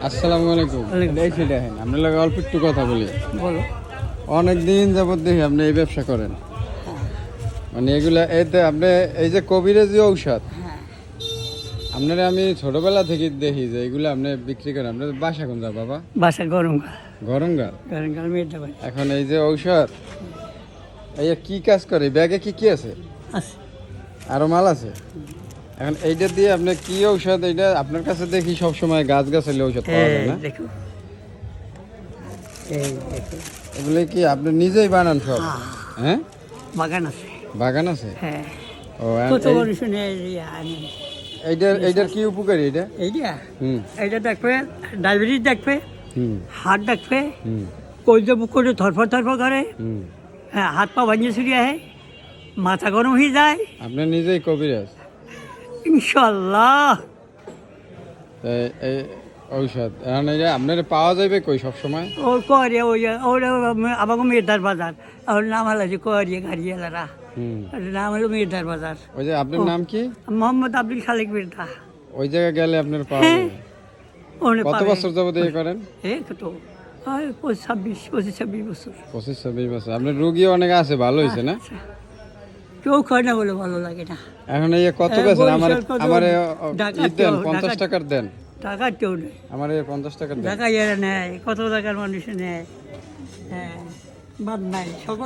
আসসালামু আলাইকুম। এই ছিল দেখেন, আপনার লগে অল্প একটু কথা বলি। বলো। অনেক দিন যাবত দেখি আপনি এই ব্যবসা করেন, মানে এগুলা এতে আপনি এই যে কবিরাজি ঔষধ, আপনারা আমি ছোটবেলা থেকে দেখি যে এগুলো আপনি বিক্রি করেন। আপনার বাসা কোন যা বাবা? বাসা গরম গরঙ্গাল। গরমকাল মেয়েটা বাড়ি এখন এই যে ঔষধ, এই কি কাজ করে? ব্যাগে কি কি আছে? আছে। আরো মাল আছে? এখন এইটা দিয়ে আপনি কি ঔষধ? এইটা আপনার কাছে দেখি সব সময় গাছ গাছালি ঔষধ পাওয়া যায় না? দেখো, এই দেখো, এগুলো কি আপনি নিজেই বানান সব? হ্যাঁ, বাগান আছে। বাগান আছে। হ্যাঁ, ও, কত বড় শুনে আমি এইটার কি উপকারী এটা? এইটা হুম এইটা দেখবে, ডায়াবেটিস দেখবে, হুম হার্ট দেখবে, হুম কলজা বুক করে থরফর থরফর করে, হুম। হ্যাঁ, হাত পা ভাঙিয়ে ছুড়িয়ে হয়, মাথা গরম হয়ে যায়, আপনি নিজেই কবিরাজ? ইনশাল্লাহ। এই ঔষধ এখন এটা আপনার পাওয়া যাবে কই সব সময়? ও করে ওই ওরা আমাকে মেয়েদার বাজার, ওর নাম হলো যে করিয়ে গাড়িয়ালারা, হুম। নাম হলো মেয়েদার বাজার। ওই যে আপনার নাম কি? মোহাম্মদ আব্দুল খালেক মির্জা। ওই জায়গায় গেলে আপনার পাওয়া হ্যাঁ, যাবে। ওনে কত পাবে। বছর যাবত এই করেন? এই কত, হয় 25-26 বছর। 25-26 বছর। আপনার রুগী অনেক আছে, ভালো হয়েছে না? আচ্ছা। কেউ খায় না বলে ভালো লাগে না। এখন এই কত হ্যাঁ, বেছেন? আমার বরিশাল কত, আমার ঢাকা দেন, কেউ, 50 ঢাকা- টাকার দেন। টাকা কেউ নেই, আমার 50 টাকার দেন। টাকা এরা নেয়, কত টাকার মানুষ নেয়। হ্যাঁ, বাদ নাই সকল।